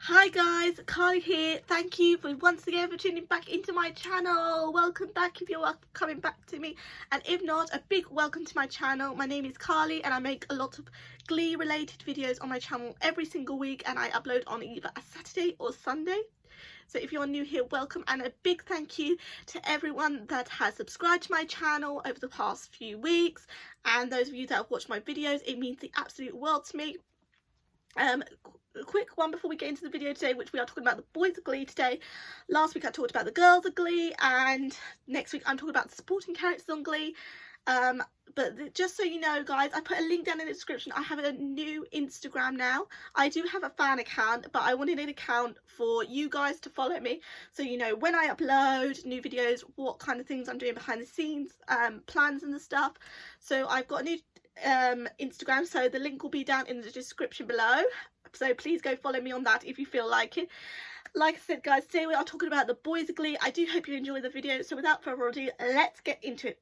Hi guys, Carly here. Thank you for once again for tuning back into my channel. Welcome back if you're coming back to me, and if not, a big welcome to my channel. My name is Carly and I make a lot of Glee related videos on my channel every single week, and I upload on either a Saturday or Sunday. So if you're new here, welcome, and a big thank you to everyone that has subscribed to my channel over the past few weeks, and those of you that have watched my videos. It means the absolute world to me. A quick one before we get into the video today, which we are talking about the boys of Glee today. Last week I talked about the girls of Glee, and next week I'm talking about the supporting characters on Glee. But just so you know, guys, I put a link down in the description. I have a new Instagram now. I do have a fan account, but I wanted an account for you guys to follow me, so you know when I upload new videos, what kind of things I'm doing behind the scenes, plans and the stuff. So I've got a new Instagram, so the link will be down in the description below, so please go follow me on that if you feel like it. Like I said, guys, today we are talking about the boys of Glee. I do hope you enjoy the video, so without further ado, let's get into it.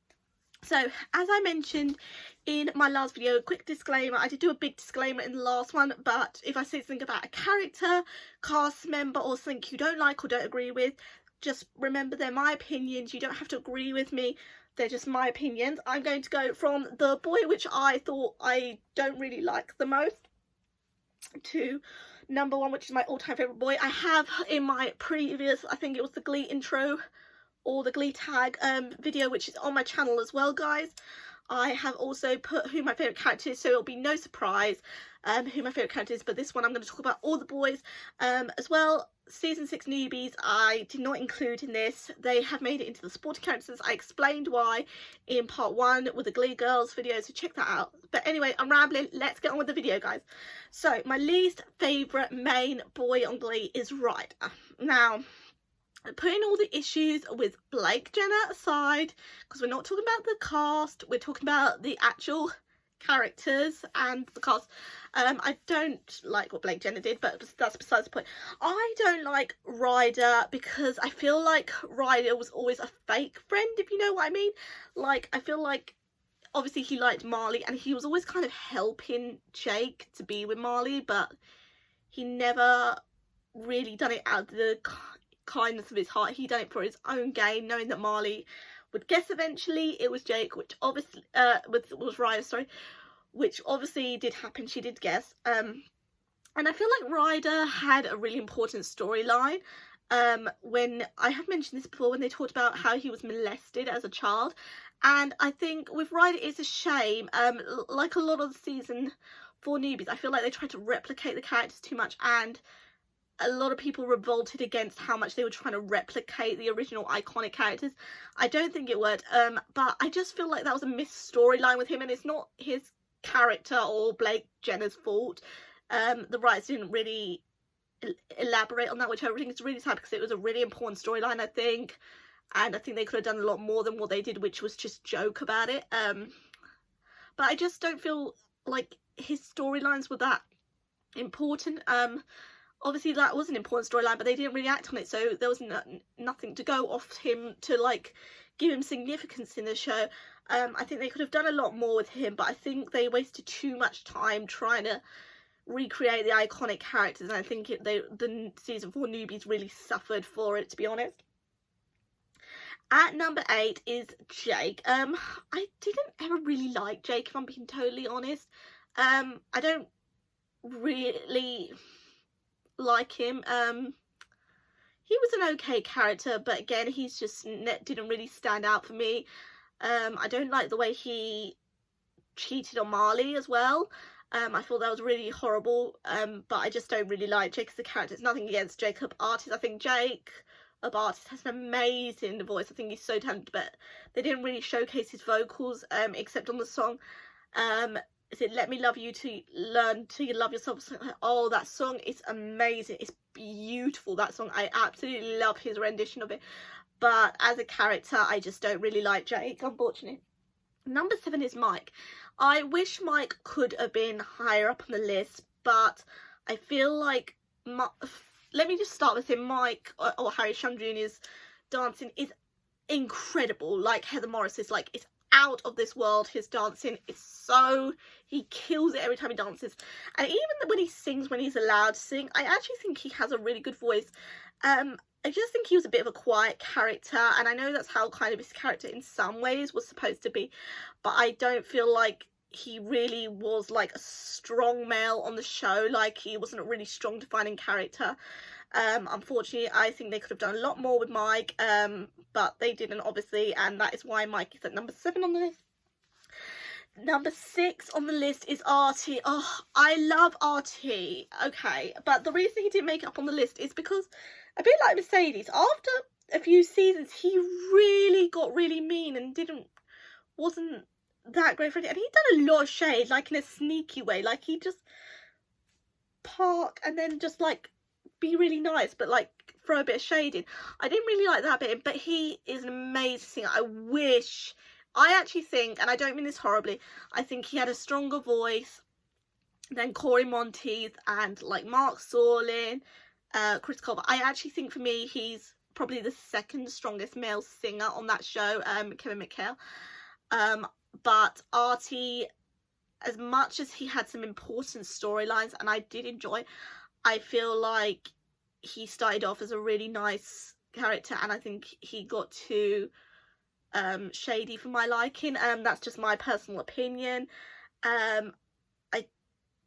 So as I mentioned in my last video, quick disclaimer, I did do a big disclaimer in the last one, but if I say something about a character, cast member or something you don't like or don't agree with, just remember they're my opinions. You don't have to agree with me, they're just my opinions. I'm going to go from the boy which I thought I don't really like the most to number one, which is my all-time favourite boy. I have in my previous, I think it was the Glee intro or the Glee tag video, which is on my channel as well, guys. I have also put who my favourite character is, so it'll be no surprise who my favourite character is, but this one I'm going to talk about all the boys as well. Season 6 newbies I did not include in this. They have made it into the supporting characters. I explained why in part 1 with the Glee Girls video, so check that out. But anyway, I'm rambling, let's get on with the video, guys. So my least favourite main boy on Glee is Ryder. Now, putting all the issues with Blake Jenner aside, because we're not talking about the cast, we're talking about the actual characters and the cast. I don't like what Blake Jenner did, but that's besides the point. I don't like Ryder because I feel like Ryder was always a fake friend, if you know what I mean. Like, I feel like obviously he liked Marley and he was always kind of helping Jake to be with Marley, but he never really done it out of the kindness of his heart. He done it for his own gain, knowing that Marley would guess eventually it was Jake, which obviously was Ryder, sorry, which obviously did happen. She did guess, and I feel like Ryder had a really important storyline. When I have mentioned this before, when they talked about how he was molested as a child, and I think with Ryder it's a shame. Like a lot of the season 4 newbies, I feel like they tried to replicate the characters too much, and a lot of people revolted against how much they were trying to replicate the original iconic characters. I don't think it worked, but I just feel like that was a missed storyline with him, and it's not his character or Blake Jenner's fault. The writers didn't really elaborate on that, which I think is really sad because it was a really important storyline, I think, and I think they could have done a lot more than what they did, which was just joke about it. But I just don't feel like his storylines were that important. Obviously that was an important storyline, but they didn't really act on it, so there was nothing to go off him to like give him significance in the show. I think they could have done a lot more with him, but I think they wasted too much time trying to recreate the iconic characters, and I think the season 4 newbies really suffered for it, to be honest. At number 8 is Jake. I didn't ever really like Jake, if I'm being totally honest. I don't really like him. He was an okay character, but again, he's just didn't really stand out for me. I don't like the way he cheated on Marley as well. I thought that was really horrible, but I just don't really like Jake as a character. It's nothing against Jacob Artist. I think Jake Artist has an amazing voice. I think he's so talented, but they didn't really showcase his vocals, except on the song is it Let Me Love You to Learn to Love Yourself. Oh, that song is amazing. It's beautiful, that song. I absolutely love his rendition of it, but as a character I just don't really like Jake, unfortunately. Number 7 is Mike. I wish Mike could have been higher up on the list, but I feel like let me just start with him. Mike or Harry Shum Jr.'s dancing is incredible. Like Heather Morris is like, it's out of this world. His dancing is so, he kills it every time he dances. And even when he sings, when he's allowed to sing, I actually think he has a really good voice. I just think he was a bit of a quiet character, and I know that's how kind of his character in some ways was supposed to be, but I don't feel like he really was like a strong male on the show. Like, he wasn't a really strong defining character. Unfortunately, I think they could have done a lot more with Mike, but they didn't, obviously, and that is why Mike is at number 7 on the list. Number 6 on the list is Artie. Oh, I love Artie. Okay, but the reason he didn't make it up on the list is because, a bit like Mercedes, after a few seasons, he really got really mean and wasn't that great for it. And he'd done a lot of shade, like in a sneaky way. Like, he'd just park and then just like be really nice, but like throw a bit of shade in. I didn't really like that bit, but he is an amazing singer. I actually think, and I don't mean this horribly, I think he had a stronger voice than Corey Monteith and like Mark Sorlin, Chris Culver. I actually think for me he's probably the second strongest male singer on that show, Kevin McHale. But Artie, as much as he had some important storylines and I did enjoy, I feel like he started off as a really nice character, and I think he got too shady for my liking. That's just my personal opinion. I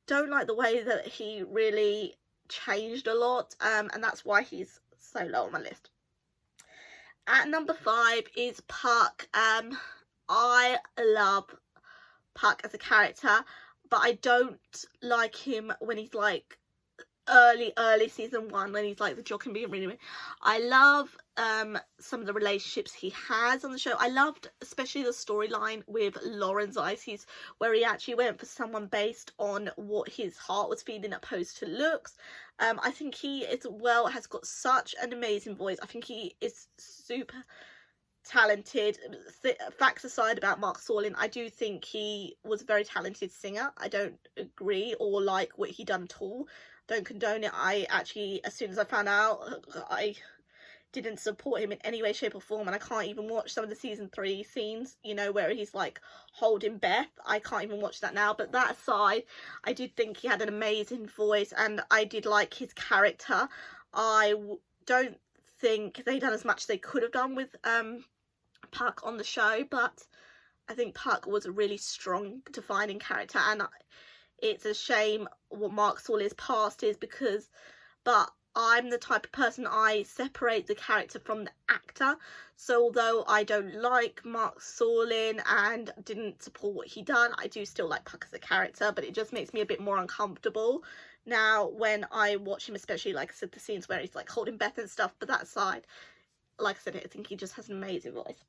don't like the way that he really changed a lot, and that's why he's so low on my list. At number 5 is Puck. I love Puck as a character, but I don't like him when he's like early season 1, when he's like the jock and being really. I love some of the relationships he has on the show. I loved especially the storyline with Lauren Zeiss, where he actually went for someone based on what his heart was feeling opposed to looks. I think he as well has got such an amazing voice. I think he is super talented. Facts aside about Mark Sorlin, I do think he was a very talented singer. I don't agree or like what he done at all. Don't condone it. I actually, as soon as I found out, I didn't support him in any way, shape or form, and I can't even watch some of the season 3 scenes, you know, where he's like holding Beth. I can't even watch that now. But that aside, I did think he had an amazing voice, and I did like his character. I don't think they done as much as they could have done with Puck on the show, but I think Puck was a really strong defining character, and it's a shame what Mark Sorlin's past is, but I'm the type of person, I separate the character from the actor. So although I don't like Mark Sorlin and didn't support what he done, I do still like Puck as a character, but it just makes me a bit more uncomfortable now when I watch him, especially like I said, the scenes where he's like holding Beth and stuff. But that aside, like I said, I think he just has an amazing voice.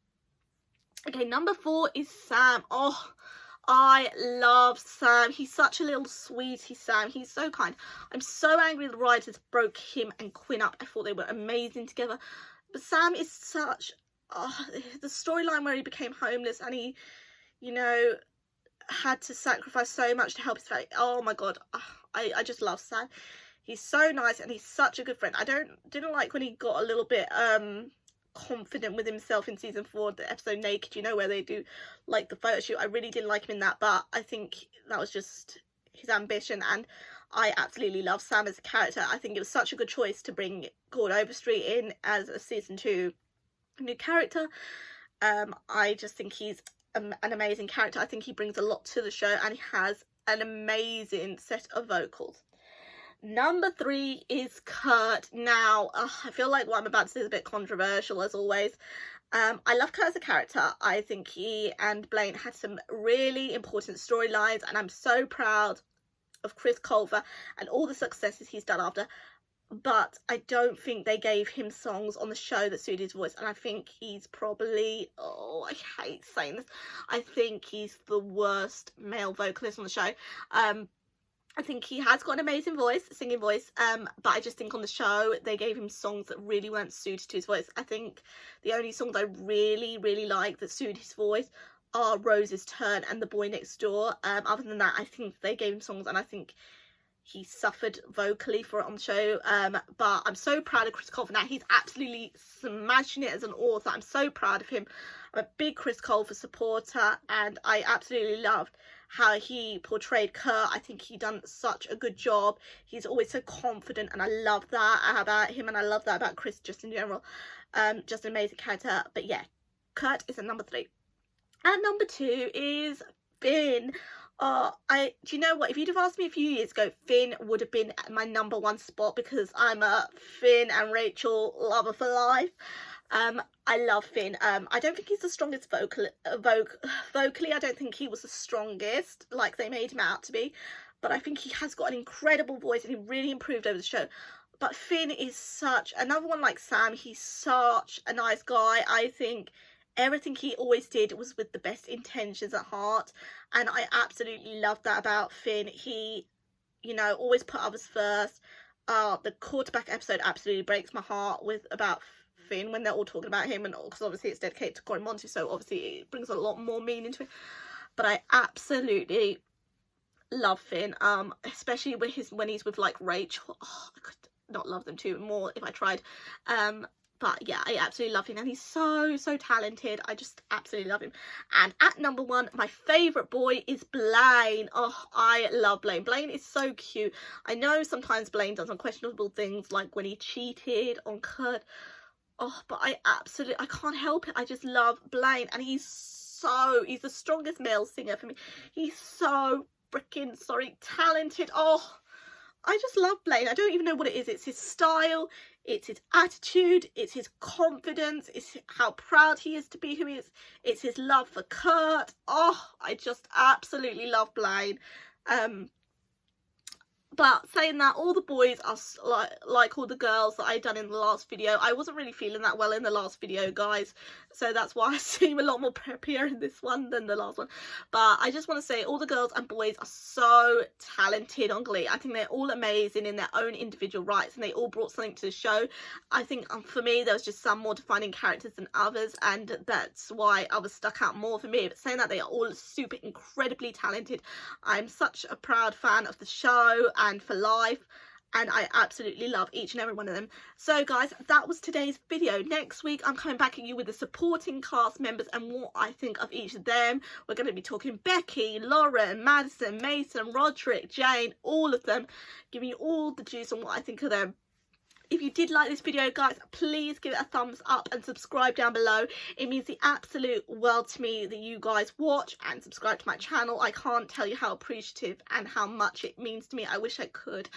Okay, number 4 is Sam. Oh, I love Sam. He's such a little sweetie, Sam. He's so kind. I'm so angry the writers broke him and Quinn up. I thought they were amazing together. But Sam is such... Oh, the storyline where he became homeless and he, you know, had to sacrifice so much to help his family. Oh my God. I just love Sam. He's so nice and he's such a good friend. I didn't like when he got a little bit confident with himself in season 4, the episode Naked, you know, where they do like the photo shoot. I really didn't like him in that, but I think that was just his ambition, and I absolutely love Sam as a character. I think it was such a good choice to bring Gord Overstreet in as a season 2 new character. I just think he's an amazing character. I think he brings a lot to the show, and he has an amazing set of vocals. Number 3 is Kurt. Now, I feel like what I'm about to say is a bit controversial, as always. I love Kurt as a character. I think he and Blaine had some really important storylines, and I'm so proud of Chris Culver and all the successes he's done after. But I don't think they gave him songs on the show that suited his voice, and I think he's probably, oh, I hate saying this, I think he's the worst male vocalist on the show. I think he has got an amazing voice, singing voice, but I just think on the show they gave him songs that really weren't suited to his voice. I think the only songs I really like that suited his voice are Rose's Turn and The Boy Next Door. Other than that, I think they gave him songs, and I think he suffered vocally for it on the show. But I'm so proud of Chris Culver now. He's absolutely smashing it as an author. I'm so proud of him. I'm a big Chris Colfer supporter, and I absolutely loved how he portrayed Kurt. I think he done such a good job. He's always so confident, and I love that about him, and I love that about Chris just in general. Just an amazing character. But yeah, Kurt is at number 3. And number 2 is Finn. Do you know what? If you'd have asked me a few years ago, Finn would have been my number 1 spot, because I'm a Finn and Rachel lover for life. I love Finn. I don't think he's the strongest vocally. I don't think he was the strongest like they made him out to be, but I think he has got an incredible voice, and he really improved over the show. But Finn is such another one like Sam. He's such a nice guy. I think everything he always did was with the best intentions at heart, and I absolutely love that about Finn. He, you know, always put others first. The quarterback episode absolutely breaks my heart with about Finn when they're all talking about him, and because obviously it's dedicated to Cory Monteith, so obviously it brings a lot more meaning to it. But I absolutely love Finn, especially when he's with like Rachel. Oh, I could not love them too more if I tried. But yeah, I absolutely love him, and he's so talented. I just absolutely love him. And at number 1, my favourite boy is Blaine. Oh, I love Blaine. Blaine is so cute. I know sometimes Blaine does unquestionable things, like when he cheated on Kurt. Oh, but I can't help it. I just love Blaine, and he's the strongest male singer for me. He's so freaking talented. Oh, I just love Blaine. I don't even know what it is. It's his style, it's his attitude, it's his confidence, it's how proud he is to be who he is, it's his love for Kurt. Oh, I just absolutely love Blaine. But saying that, all the boys are like all the girls that I done in the last video. I wasn't really feeling that well in the last video, guys, so that's why I seem a lot more preppier in this one than the last one. But I just want to say all the girls and boys are so talented on Glee. I think they're all amazing in their own individual rights, and they all brought something to the show. I think for me there was just some more defining characters than others, and that's why others stuck out more for me. But saying that, they are all super incredibly talented. I'm such a proud fan of the show and for life, and I absolutely love each and every one of them. So guys, that was today's video. Next week I'm coming back at you with the supporting cast members and what I think of each of them. We're going to be talking Becky, Lauren, Madison, Mason, Roderick, Jane, all of them, giving you all the juice on what I think of them. If you did like this video, guys, please give it a thumbs up and subscribe down below. It means the absolute world to me that you guys watch and subscribe to my channel. I can't tell you how appreciative and how much it means to me. I wish I could.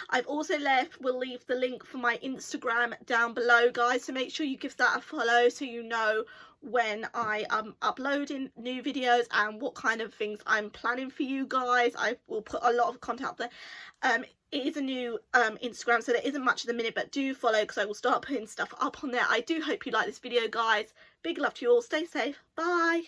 I've also will leave the link for my Instagram down below, guys, so make sure you give that a follow so you know when I am uploading new videos and what kind of things I'm planning for you guys. I will put a lot of content up there. It is a new Instagram, so there isn't much at the minute, but do follow because I will start putting stuff up on there. I do hope you like this video, guys. Big love to you all. Stay safe. Bye.